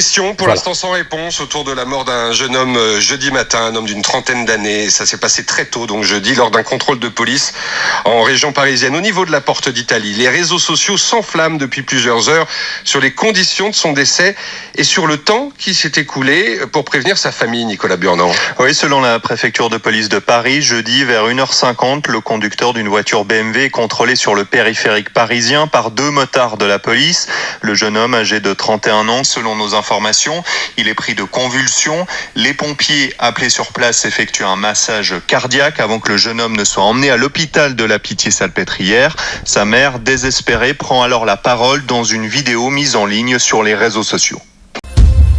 questions, pour l'instant sans réponse, autour de la mort d'un jeune homme jeudi matin, un homme d'une trentaine d'années. Ça s'est passé très tôt, donc jeudi, lors d'un contrôle de police en région parisienne. Au niveau de la Porte d'Italie, les réseaux sociaux s'enflamment depuis plusieurs heures sur les conditions de son décès et sur le temps qui s'est écoulé pour prévenir sa famille, Nicolas Burnand. Oui, selon la préfecture de police de Paris, jeudi vers 1h50, le conducteur d'une voiture BMW est contrôlé sur le périphérique parisien par 2 motards de la police. Le jeune homme, âgé de 31 ans, selon nos informations, il est pris de convulsions. Les pompiers appelés sur place effectuent un massage cardiaque avant que le jeune homme ne soit emmené à l'hôpital de la Pitié-Salpêtrière. Sa mère, désespérée, prend alors la parole dans une vidéo mise en ligne sur les réseaux sociaux.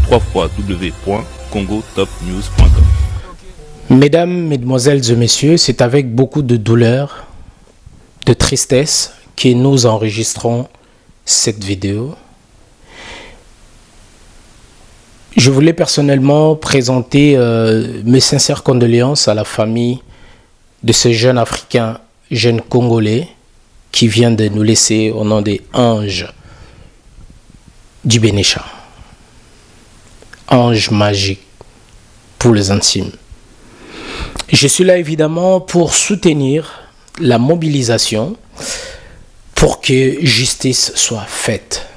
www.congotopnews.com. Mesdames, mesdemoiselles et messieurs, c'est avec beaucoup de douleur, de tristesse que nous enregistrons cette vidéo. Je voulais personnellement présenter mes sincères condoléances à la famille de ce jeune Africain, jeune Congolais, qui vient de nous laisser au nom des anges du Bénécha. Ange magique pour les intimes. Je suis là évidemment pour soutenir la mobilisation pour que justice soit faite.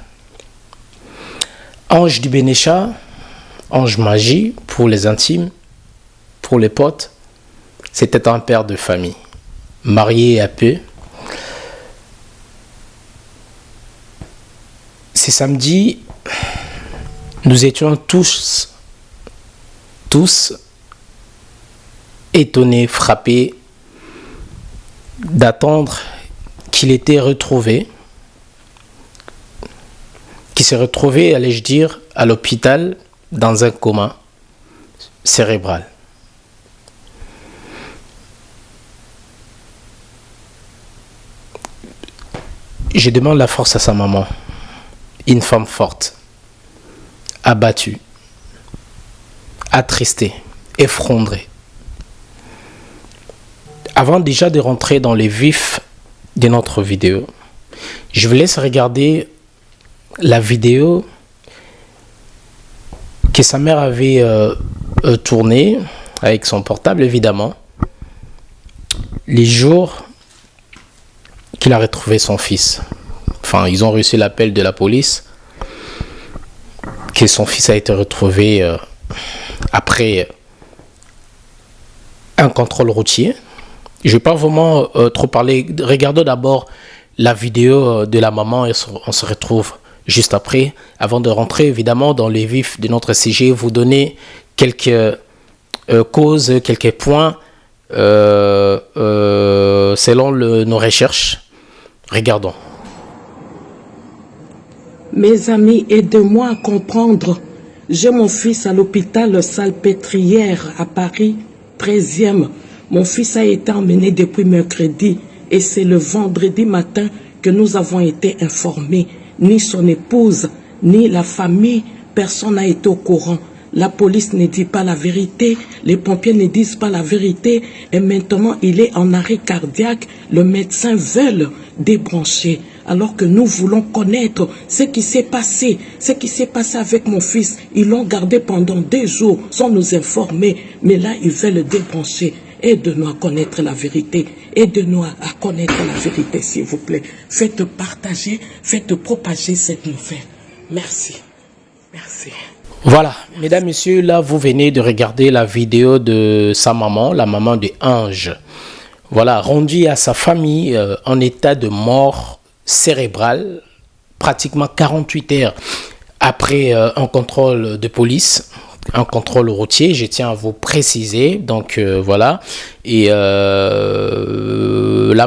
Ange du Bénécha, ange magie pour les intimes, pour les potes, c'était un père de famille, marié à peu. C'est samedi, nous étions tous étonnés, frappés d'attendre qu'il était retrouvé, qu'il s'est retrouvé, allais-je dire, à l'hôpital dans un coma cérébral. Je demande la force à sa maman, une femme forte, abattue, attristée, effondrée. Avant déjà de rentrer dans les vifs de notre vidéo, je vous laisse regarder la vidéo que sa mère avait tournée avec son portable, évidemment, les jours qu'il a retrouvé son fils. Enfin, ils ont reçu l'appel de la police que son fils a été retrouvé après un contrôle routier. Je ne vais pas vraiment trop parler. Regardons d'abord la vidéo de la maman et on se retrouve juste après. Avant de rentrer évidemment dans les vifs de notre sujet, vous donner quelques causes, quelques points selon nos recherches. Regardons. Mes amis, aidez-moi à comprendre. J'ai mon fils à l'hôpital Salpêtrière à Paris, 13e. Mon fils a été emmené depuis mercredi et c'est le vendredi matin que nous avons été informés. Ni son épouse, ni la famille, personne n'a été au courant. La police ne dit pas la vérité, les pompiers ne disent pas la vérité et maintenant il est en arrêt cardiaque. Le médecin veut débrancher alors que nous voulons connaître ce qui s'est passé. Ce qui s'est passé avec mon fils, ils l'ont gardé pendant 2 jours sans nous informer, mais là ils veulent débrancher. Aide-nous à connaître la vérité. Aide-nous à connaître la vérité, s'il vous plaît. Faites partager, faites propager cette nouvelle. Merci. Merci. Voilà, mesdames, messieurs, là, vous venez de regarder la vidéo de sa maman, la maman de Ange. Voilà, rendue à sa famille en état de mort cérébrale, pratiquement 48 heures après un contrôle de police. Un contrôle routier, je tiens à vous préciser. Donc voilà, et la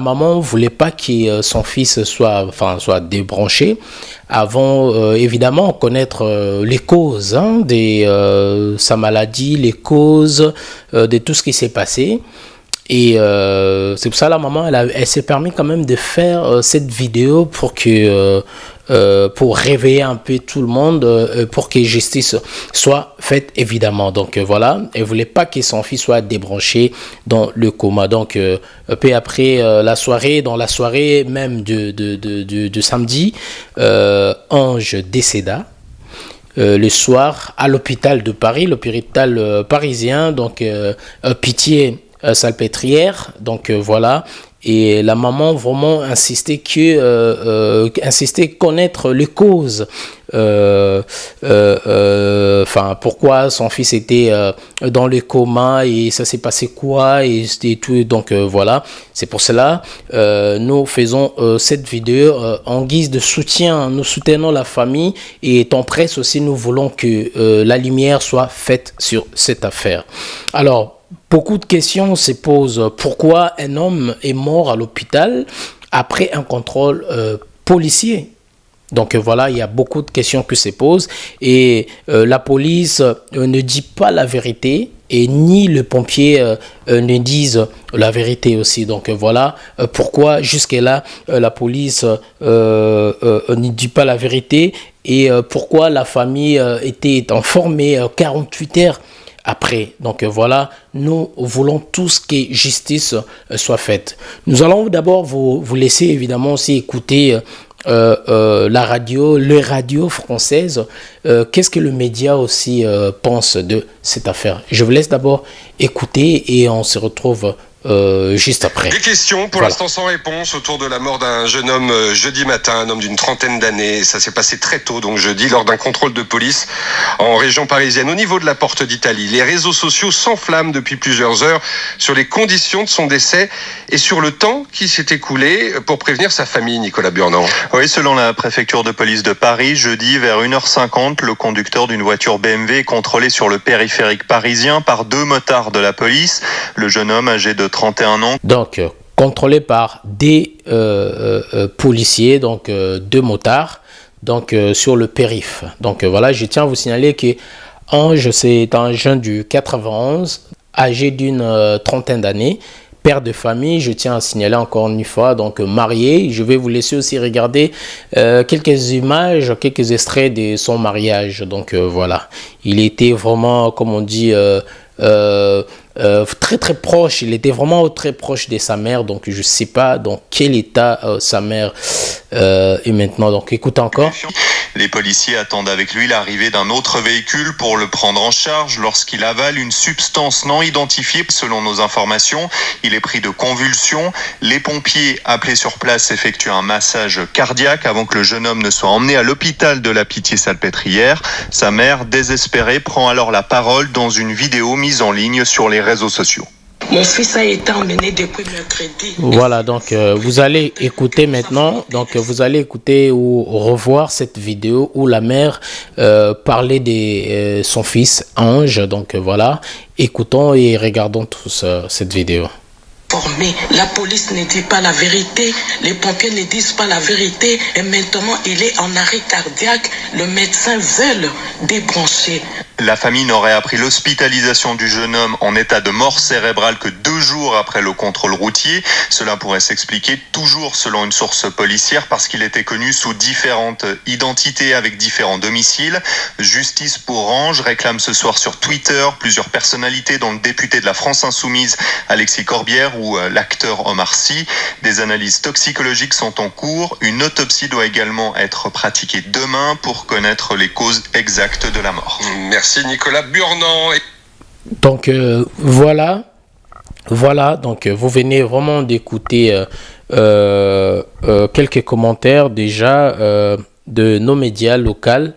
maman voulait pas que son fils soit débranché avant évidemment connaître les causes de sa maladie, les causes de tout ce qui s'est passé. Et c'est pour ça la maman elle s'est permis quand même de faire cette vidéo pour que pour réveiller un peu tout le monde, pour que justice soit faite évidemment. Donc voilà, elle voulait pas que son fils soit débranché dans le coma. Donc peu après la soirée, dans la soirée même de samedi, Ange décéda. le soir à l'hôpital de Paris, l'hôpital parisien, donc Pitié Salpêtrière, donc voilà. Et la maman vraiment insistait connaître les causes, pourquoi son fils était dans le coma et ça s'est passé quoi et tout. Donc voilà, c'est pour cela nous faisons cette vidéo en guise de soutien. Nous soutenons la famille et en presse aussi, nous voulons que la lumière soit faite sur cette affaire. Alors, beaucoup de questions se posent. Pourquoi un homme est mort à l'hôpital après un contrôle policier? Donc voilà, il y a beaucoup de questions qui se posent et la police ne dit pas la vérité et ni les pompiers ne disent la vérité aussi. Donc voilà pourquoi jusque-là la police ne dit pas la vérité et pourquoi la famille était informée 48 heures après. Donc voilà, nous voulons tous que justice soit faite. Nous allons d'abord vous laisser évidemment aussi écouter la radio, les radios françaises. Qu'est-ce que le média aussi pense de cette affaire? Je vous laisse d'abord écouter et on se retrouve juste après. Des questions pour l'instant sans réponse autour de la mort d'un jeune homme jeudi matin, un homme d'une trentaine d'années. Ça s'est passé très tôt, donc jeudi, lors d'un contrôle de police en région parisienne. Au niveau de la porte d'Italie, les réseaux sociaux s'enflamment depuis plusieurs heures sur les conditions de son décès et sur le temps qui s'est écoulé pour prévenir sa famille, Nicolas Burnand. Oui, selon la préfecture de police de Paris, jeudi vers 1h50, le conducteur d'une voiture BMW est contrôlé sur le périphérique parisien par 2 motards de la police. Le jeune homme âgé de 31 ans. Donc, contrôlé par des policiers, donc 2 motards, donc sur le périph'. Donc voilà, je tiens à vous signaler que Ange, c'est un jeune du 91, âgé d'une trentaine d'années, père de famille, je tiens à signaler encore une fois, donc marié. Je vais vous laisser aussi regarder quelques images, quelques extraits de son mariage. Donc voilà, il était vraiment, comme on dit, très proche. Il était vraiment très proche de sa mère. Donc je sais pas dans quel état sa mère est maintenant. Donc écoute encore. Les policiers attendent avec lui l'arrivée d'un autre véhicule pour le prendre en charge lorsqu'il avale une substance non identifiée. Selon nos informations, il est pris de convulsions. Les pompiers appelés sur place effectuent un massage cardiaque avant que le jeune homme ne soit emmené à l'hôpital de la Pitié-Salpêtrière. Sa mère, désespérée, prend alors la parole dans une vidéo mise en ligne sur les réseaux sociaux. Mon fils a été emmené depuis mercredi. Voilà, donc vous allez écouter maintenant, donc vous allez écouter ou revoir cette vidéo où la mère parlait de son fils Ange. Donc voilà, écoutons et regardons tous cette vidéo. La police ne dit pas la vérité, les pompiers ne disent pas la vérité et maintenant il est en arrêt cardiaque. Le médecin veut le débrancher. La famille n'aurait appris l'hospitalisation du jeune homme en état de mort cérébrale que 2 jours après le contrôle routier. Cela pourrait s'expliquer toujours selon une source policière parce qu'il était connu sous différentes identités avec différents domiciles. Justice pour Ange réclame ce soir sur Twitter plusieurs personnalités dont le député de la France Insoumise Alexis Corbière ou l'acteur Omar Sy. Des analyses toxicologiques sont en cours. Une autopsie doit également être pratiquée demain pour connaître les causes exactes de la mort. Merci Nicolas Burnand. Donc voilà, donc vous venez vraiment d'écouter quelques commentaires déjà de nos médias locaux.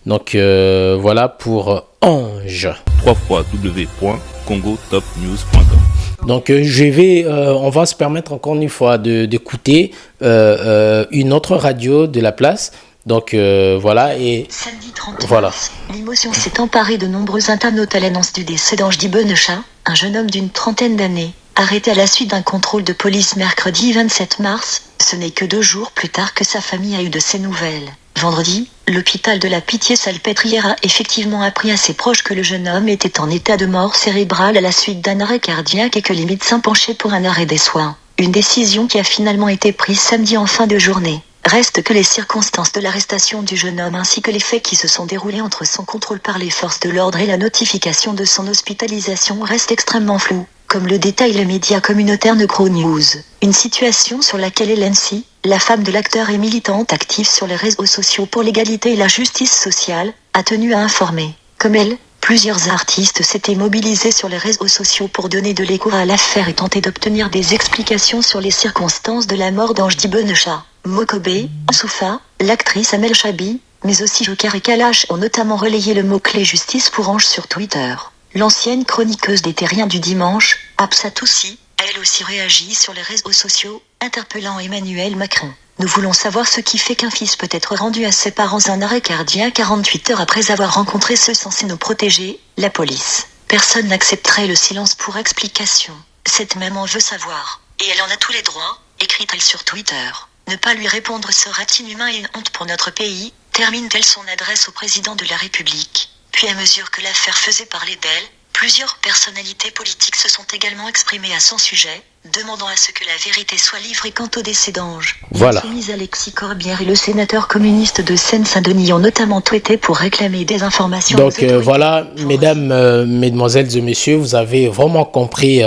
Donc voilà pour Ange. www.congotopnews.com. Donc on va se permettre encore une fois d'écouter une autre radio de la place. Donc voilà, et samedi 30 voilà. Mars, l'émotion s'est emparée de nombreux internautes à l'annonce du décès d'Ange Dibenechat, un jeune homme d'une trentaine d'années, arrêté à la suite d'un contrôle de police mercredi 27 mars. Ce n'est que 2 jours plus tard que sa famille a eu de ses nouvelles. Vendredi, l'hôpital de la Pitié-Salpêtrière a effectivement appris à ses proches que le jeune homme était en état de mort cérébrale à la suite d'un arrêt cardiaque et que les médecins penchaient pour un arrêt des soins. Une décision qui a finalement été prise samedi en fin de journée. Reste que les circonstances de l'arrestation du jeune homme ainsi que les faits qui se sont déroulés entre son contrôle par les forces de l'ordre et la notification de son hospitalisation restent extrêmement flous. comme le détaille le média communautaire Negro News. Une situation sur laquelle Hélène Si, la femme de l'acteur et militante active sur les réseaux sociaux pour l'égalité et la justice sociale, a tenu à informer. Comme elle, plusieurs artistes s'étaient mobilisés sur les réseaux sociaux pour donner de l'écho à l'affaire et tenter d'obtenir des explications sur les circonstances de la mort d'Ange Dibbenechat. Mokobé, Soufa, l'actrice Amel Chabi, mais aussi Joker et Kalash ont notamment relayé le mot-clé justice pour Ange sur Twitter. L'ancienne chroniqueuse des Terriens du dimanche, Absa Toussi, a elle aussi réagi sur les réseaux sociaux, interpellant Emmanuel Macron. Nous voulons savoir ce qui fait qu'un fils peut être rendu à ses parents un arrêt cardiaque 48 heures après avoir rencontré ceux censés nous protéger, la police. Personne n'accepterait le silence pour explication. Cette maman veut savoir. Et elle en a tous les droits, écrit-elle sur Twitter. Ne pas lui répondre serait inhumain et une honte pour notre pays, termine-t-elle son adresse au président de la République. Puis à mesure que l'affaire faisait parler d'elle, plusieurs personnalités politiques se sont également exprimées à son sujet, demandant à ce que la vérité soit livrée quant au décès d'Ange. Voilà. Alexis Corbière et le sénateur communiste de Seine-Saint-Denis ont notamment tweeté pour réclamer des informations. Donc voilà, mesdames, mesdemoiselles et messieurs, vous avez vraiment compris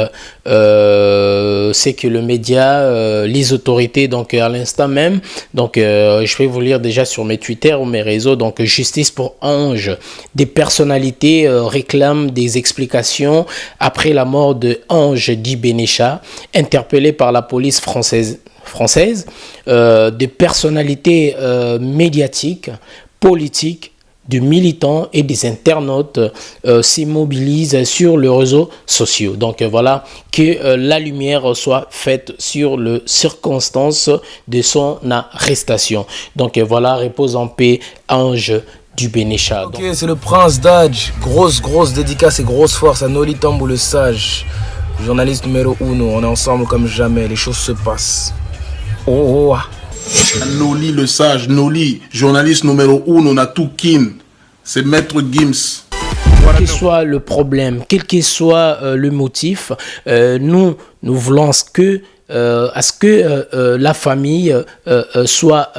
c'est que le média, les autorités, donc à l'instant même, donc je vais vous lire déjà sur mes Twitter ou mes réseaux, donc justice pour Ange. Des personnalités réclament des explications après la mort de Ange Dibbenechat, interpellé par la police française, des personnalités médiatiques, politiques, de militants et des internautes s'immobilisent sur les réseaux sociaux. Donc voilà, que la lumière soit faite sur les circonstances de son arrestation. Donc voilà, repose en paix, Ange Dibbenechat. Ok, c'est le prince d'Adj. Grosse dédicace et grosse force à Noli Tambou le sage. Journaliste numéro 1, on est ensemble comme jamais, les choses se passent. Oh. Noli le sage, Noli, journaliste numéro 1, on a tout kin. C'est Maître Gims. Quel que soit le problème, quel que soit le motif, nous voulons à ce que la famille soit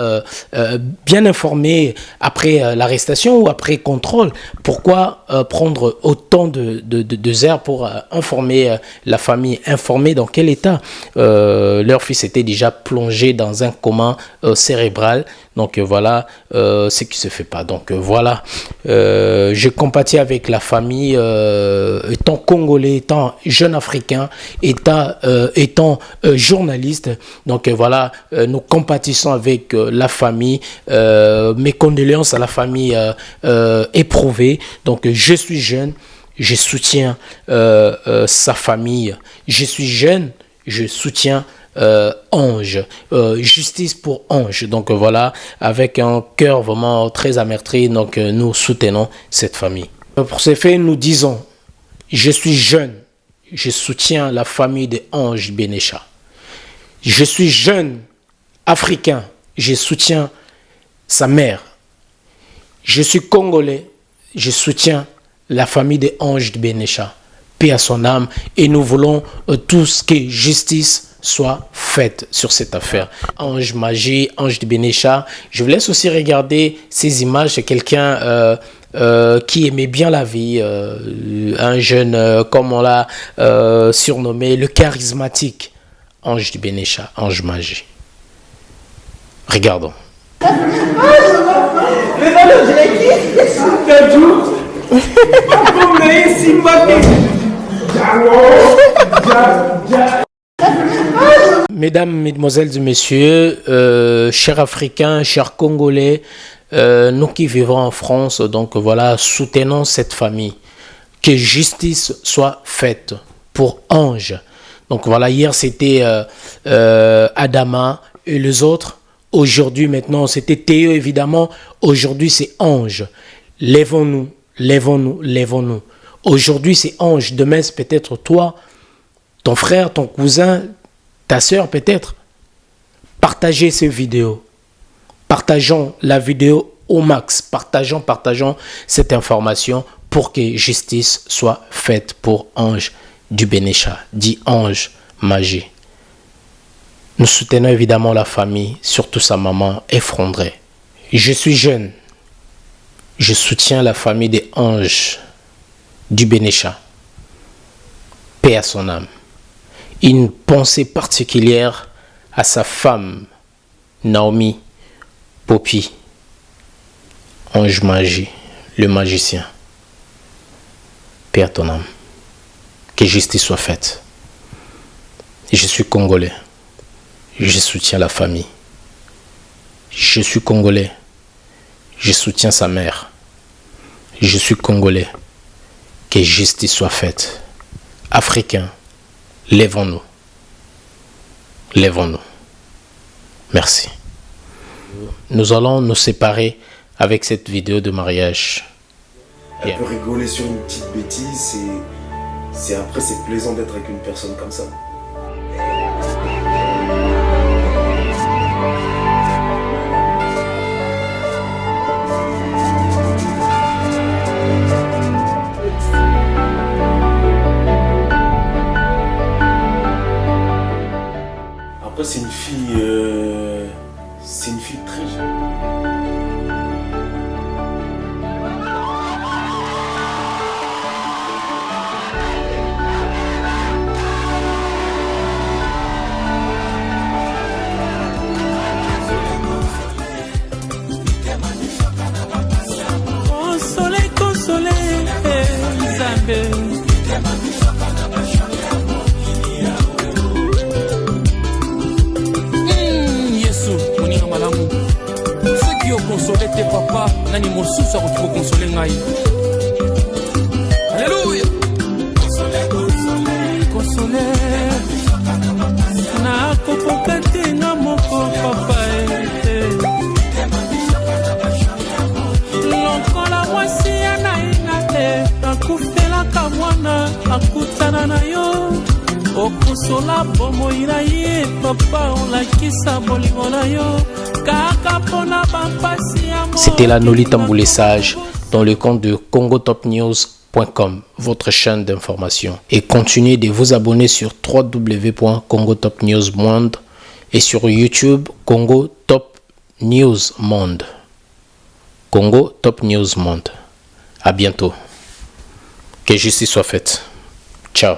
bien informée après l'arrestation ou après contrôle. Pourquoi prendre autant de heures pour informer la famille, informer dans quel état leur fils était déjà plongé dans un coma cérébral. Donc voilà ce qui se fait pas. Donc voilà, je compatis avec la famille, étant congolais, étant jeune africain, étant journaliste. Donc voilà, nous compatissons avec la famille. Mes condoléances à la famille éprouvée. Donc je suis jeune, je soutiens sa famille. Je suis jeune, je soutiens Ange, justice pour Ange. Donc voilà, avec un cœur vraiment très amertri, donc nous soutenons cette famille. Pour ces faits, nous disons, je suis jeune, je soutiens la famille de Ange Dibbenechat. Je suis jeune, africain, je soutiens sa mère. Je suis congolais, je soutiens la famille de Ange Dibbenechat. Paix à son âme, et nous voulons tous que justice soit faite sur cette affaire. Ange Magie, Ange Dibbenechat. Je vous laisse aussi regarder ces images. C'est quelqu'un qui aimait bien la vie, un jeune, comme on l'a surnommé, le charismatique Ange Dibbenechat, Ange Magie. Regardons. Mesdames, mesdemoiselles et messieurs, chers Africains, chers Congolais, nous qui vivons en France, donc voilà, soutenons cette famille. Que justice soit faite pour Ange. Donc voilà, hier c'était Adama et les autres. Aujourd'hui, maintenant, c'était Théo évidemment. Aujourd'hui, c'est Ange. Lèvons-nous, lèvons-nous, lèvons-nous. Aujourd'hui, c'est Ange. Demain, c'est peut-être toi, ton frère, ton cousin, ta soeur peut-être. Partagez ces vidéos. Partageons la vidéo au max. Partageons cette information pour que justice soit faite pour Ange Dibbenechat, dit Ange Magie. Nous soutenons évidemment la famille, surtout sa maman effondrée. Je suis jeune. Je soutiens la famille des Ange Dibbenechat. Paix à son âme. Une pensée particulière à sa femme, Naomi Popi, Ange Magie, le magicien. Paix à ton âme. Que justice soit faite. Je suis congolais. Je soutiens la famille. Je suis congolais. Je soutiens sa mère. Je suis congolais. Que justice soit faite. Africains, lèvons-nous. Lèvons-nous. Merci. Nous allons nous séparer avec cette vidéo de mariage. Elle peut rigoler sur une petite bêtise et après c'est plaisant d'être avec une personne comme ça. Après c'est une fille très jeune. Consoler tes papas, nani mosusu akoki consoler ngai. Alléluia. Consoler. Na kokoka te na moko papa. Lokola mwasi ya naina te, akufelaka mwana akutana na yo. Okosola bomoi na ye papa, olakisa bolingo na yo. C'était la Noli Tamboulé Sage dans le compte de congotopnews.com, votre chaîne d'information. Et continuez de vous abonner sur www.congotopnewsmonde et sur YouTube Congo Top News Monde. Congo Top News Monde. À bientôt. Que justice soit faite. Ciao.